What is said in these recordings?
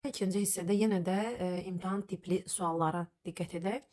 İkinci hissədə yenə də imtahan tipli suallara diqqət edək.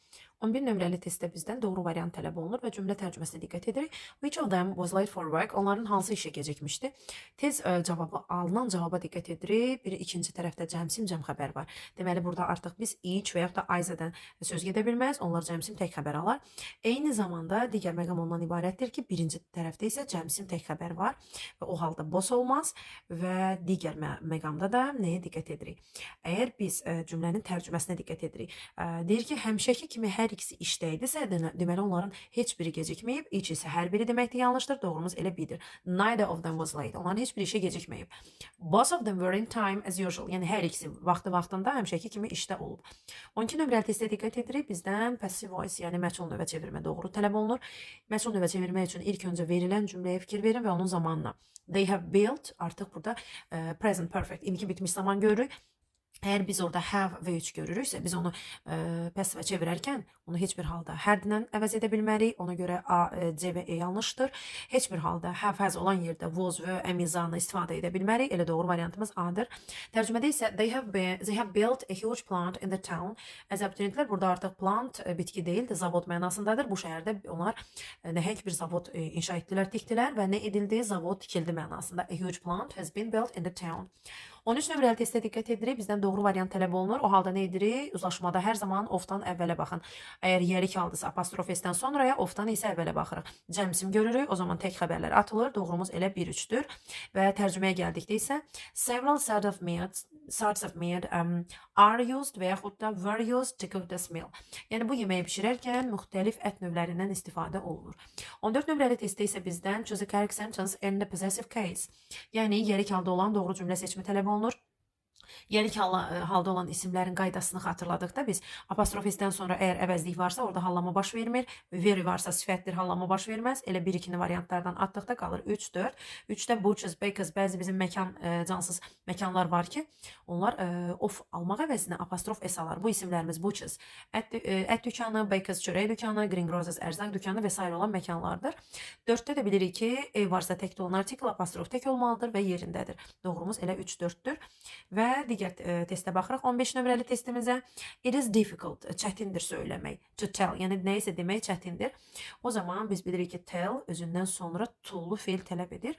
11 nömrəli testdə bizdən doğru variant tələb olunur və cümlə tərcüməsinə diqqət edirik. Which of them was late for work? Onların hansı işə gecikmişdi? Tez alınan cavaba diqqət edirik. Bir ikinci tərəfdə cəmsim cəm xəbər var. Deməli, burada artıq biz each və yaxud da Ayzədən söz gedə bilməz. Onlar cəmsim tək xəbər alar. Eyni zamanda digər məqam ondan ibarətdir ki, birinci tərəfdə isə cəmsim tək xəbər var və o halda boss olmaz və digər məqamda da nəyə diqqət edirik? Əgər biz cümlənin tərcüməsinə diqqət edirik, deyir ki, həmişəki kimi hər ikisi işdə idisə, deməli onların heç biri gecikməyib, each isə hər biri deməkdir, yanlışdır. Doğrumuz elə B'dir. Neither of them was late. Onların heç bir işə gecikməyib. Both of them were in time as usual. Yəni hər ikisi vaxtında həmişəki kimi işdə olub. 12 nömrəli testə diqqət edirik. Bizdən passive voice, yəni məchul növə çevirmə doğru tələb olunur. Məchul növə çevirmək üçün ilk öncə verilən cümləyə fikir verin və onun zamanına. They have built, artıq burada present perfect, indiki bitmiş zaman görürük. Əgər biz orada have və 3 görürüksə, biz onu passive çevirərkən onu heç bir halda had-lə əvəz edə bilmərik. Ona görə A, C və E yanlışdır. Heç bir halda have has olan yerdə was və əmizanı istifadə edə bilmərik. Elə doğru variantımız A-dır. Tərcümədə isə they have built a huge plant in the town. Əzəbtünitlər burada artıq plant bitki deyil, zavod mənasındadır. Bu şəhərdə onlar nəhəng bir zavod inşa etdilər, tikdilər və nə edildi? Zavod tikildi mənasında. A huge plant has been built in the town. 13 nömrəli testə diqqət edirik. Bizdən doğru variant tələb olunur. O halda nə edirik? Uzlaşmada hər zaman of-dan əvvələ baxın. Əgər yerik aldısa apostrof S-dən sonraya, of-dan isə əvvələ baxırıq. Cəmsim görürük. O zaman tək xəbərlər atılır. Doğrumuz elə 1-3-dür. Və tərcüməyə gəldikdə isə several sorts of meat are used və yaxud da were used to cook this meal. Yəni bu yeməyi bişirərkən müxtəlif ət növlərindən istifadə olunur. 14 nömrəli testdə isə bizdən choose a correct sentence in the possessive case. Yəni yerik halda olan doğru cümlə seçimi tələb olunur. Yerik halda olan isimlərin qaydasını xatırladıqda biz apostrof S-dən sonra əgər əvəzlik varsa orada hallama baş vermir. Very varsa sifətdir, hallama baş verməz. Elə 1-2-ni variantlardan atdıqda qalır 3-4. 3-də butchers, bakers, bəzi bizim cansız məkanlar var ki, onlar of almaq əvəzinə apostrof S alar. Bu isimlərimiz butchers, ət dükanı, bakers, çörək dükanı, greengrocers, ərzaq dükanı və s. olan məkanlardır. 4-də də bilirik ki, ev varsa tək olan artikl apostrof tək olmalıdır və yerindədir. Doğrumuz elə 3-4-dür. Və digər testə baxırıq. 15 nömrəli testimizə. It is difficult, çətindir söyləmək. To tell, yəni nə isə demək çətindir. O zaman biz bilirik ki, tell özündən sonra to-lu feil tələb edir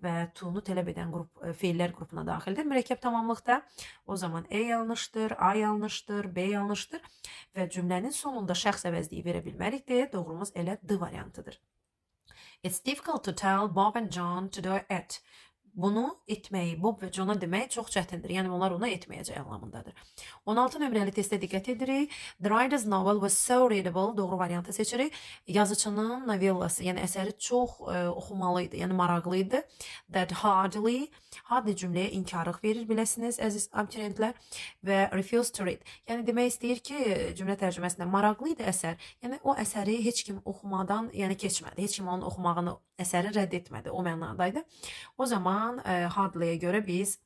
və to-nu tələb edən feillər qrupuna daxildir. Mürəkkəb tamamlıqda. O zaman E yanlışdır, A yanlışdır, B yanlışdır və cümlənin sonunda şəxs əvəzliyi verə bilmərikdir. Doğrumuz elə D variantıdır. It's difficult to tell Bob and John to do it. Bunu etməyi Bob və John-a demək çox çətindir. Yəni onlar ona etməyəcək anlamındadır. 16 nömrəli testə diqqət edirik. The writer's novel was so readable. Doğru variantı seçirik. Yazıçının novellası, yəni əsəri çox oxumalıydı, yəni maraqlıydı. That hardly cümləyə inkarlıq verir biləsiniz, əziz abituriyentlər. Və refused to read. Yəni demək istəyir ki, cümlə tərcüməsində maraqlıydı əsər. Yəni o əsəri heç kim oxumadan, yəni keçmədi. Heç kim onun oxumağını, əsəri rədd etmədi. O mənadaydı. O zaman hardly'yə görə biz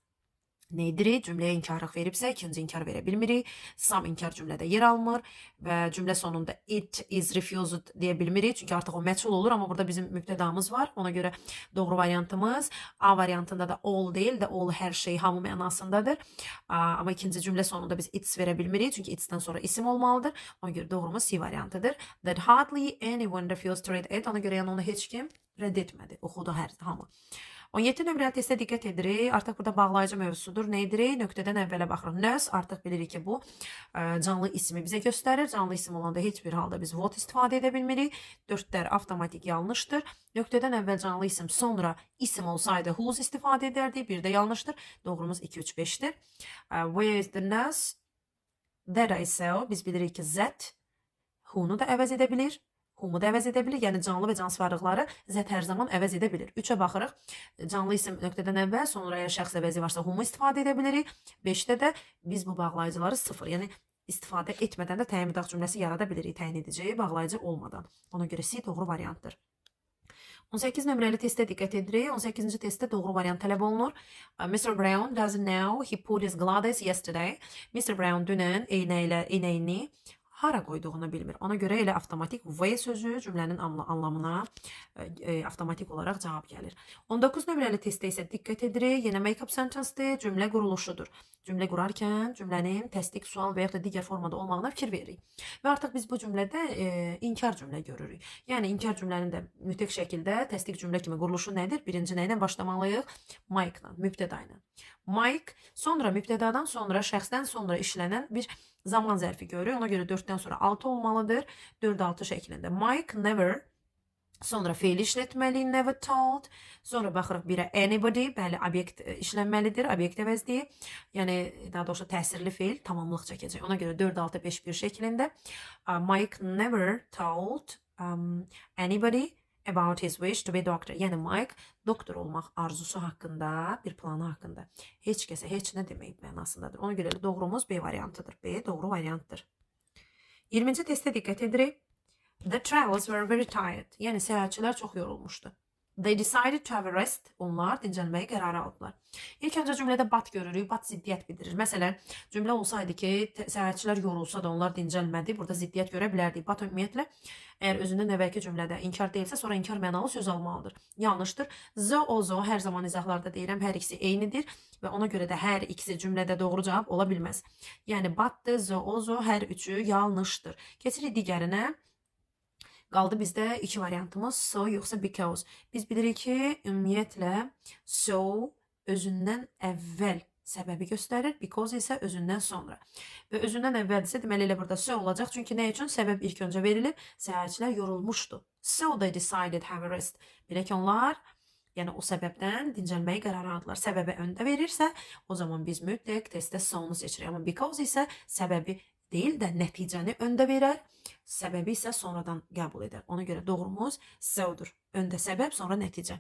nə edirik? Cümləyə inkarlıq veribsə, ikinci inkar verə bilmirik. Some inkar cümlədə yer almır və cümlə sonunda it is refused deyə bilmirik. Çünki artıq o məchul olur, amma burada bizim mübtədamız var. Ona görə doğru variantımız A variantında da all deyil də all hər şey, hamı mənasındadır. Amma ikinci cümlə sonunda biz it's verə bilmirik. Çünki it's-dən sonra isim olmalıdır. Ona görə doğrumuz C variantıdır. That hardly anyone refused to read it. Ona görə yəni onu heç kim rədd etmədi. Oxudu hamı. 17 nömrəli testə diqqət edirik. Artıq burada bağlayıcı mövzusudur. Nə edirik? Nöqtədən əvvələ baxırıq. Nurse, artıq bilirik ki, bu canlı ismi bizə göstərir. Canlı isim olanda heç bir halda biz what istifadə edə bilmirik. 4-lər avtomatik yanlışdır. Nöqtədən əvvəl canlı isim, sonra isim olsaydı whose istifadə edərdik. Bir də yanlışdır. Doğrumuz 2-3-5-dir. Where is the nurse? That I saw. Biz bilirik ki, that who'nu da əvəz edə bilir. Whom'u da əvəz edə bilir. Yəni canlı və cansıvarlıqları that hər zaman əvəz edə bilir. 3-ə baxırıq. Canlı isim nöqtədən əvvəl, sonra əgər şəxs əvəzi varsa whom'u istifadə edə bilirik. 5-də də biz bu bağlayıcıları 0, yəni istifadə etmədən də təyin edaq cümləsi yarada bilirik. Təyin ediciyi bağlayıcı olmadan. Ona görə C doğru variantdır. 18 nömrəli testə diqqət edirik. 18-ci testdə doğru variant tələb olunur. Mr. Brown doesn't know he put his glasses yesterday. Mr. Brown dünən eynəyini hara qoyduğunu bilmir. Ona görə elə avtomatik where sözü cümlənin anlamına avtomatik olaraq cavab gəlir. 19 nömrəli testdə isə diqqət edirik. Yenə make-up sentence-dir, cümlə quruluşudur. Cümlə qurarkən cümlənin təsdiq, sual və ya da digər formada olmağına fikir veririk. Və artıq biz bu cümlədə inkar cümlə görürük. Yəni inkar cümlənin də mütləq şəkildə təsdiq cümlə kimi quruluşu nədir? Birinci nə ilə başlamalıyıq? Mike-la, mübtəda ilə. Mike, sonra mübtədadan sonra şəxsdən sonra işlənən bir zaman zərfi görürük. Ona görə 4-dən sonra 6 olmalıdır. 4-6 şəklində. Mike never, sonra feil işlətməliyik, never told. Sonra baxırıq birə anybody, bəli, obyekt işlənməlidir, obyekt əvəzliyi. Yəni, daha doğrusu təsirli feil tamamlıq çəkəcək. Ona görə 4-6-5-1 şəklində. Mike never told anybody about his wish to be doctor. Yəni Mike doktor olmaq arzusu haqqında, bir planı haqqında heç kəsə heç nə demək mənasındadır. Ona görə doğrumuz B variantıdır. B doğru variantdır. 20-ci testə diqqət edirik. The travelers were very tired. Yəni səyahətçilər çox yorulmuşdu. They decided to have a rest. Onlar dincəlməyi qərara aldılar. İlk öncə cümlədə but görürük. But ziddiyyət bildirir. Məsələn, cümlə olsaydı ki, səyahətçilər yorulsa da onlar dincəlmədi. Burada ziddiyyət görə bilərdik. But ümumiyyətlə, əgər özündən əvvəlki cümlədə inkar deyilsə, sonra inkar mənalı söz almalıdır. Yanlışdır. The, o, zo hər zaman izahlarda deyirəm, hər ikisi eynidir və ona görə də hər ikisi cümlədə doğru cavab ola bilməz. Yəni, but, the, o, zo hər üçü yanlışdır. Keçirik digərinə. Qaldı bizdə iki variantımız, so yoxsa because. Biz bilirik ki, ümumiyyətlə, so özündən əvvəl səbəbi göstərir, because isə özündən sonra. Və özündən əvvəldirsə, deməli elə burada so olacaq. Çünki nə üçün? Səbəb ilk öncə verilib, səyahətçilər yorulmuşdu. So they decided have a rest. Belə ki, onlar, yəni o səbəbdən dincəlməyi qərar aldılar. Səbəbi öndə verirsə, o zaman biz mütləq testdə so-nu seçirik. Amma because isə səbəbi deyil də nəticəni öndə verər, səbəbi isə sonradan qəbul edər. Ona görə doğrumuz so-dur. Öndə səbəb, sonra nəticə.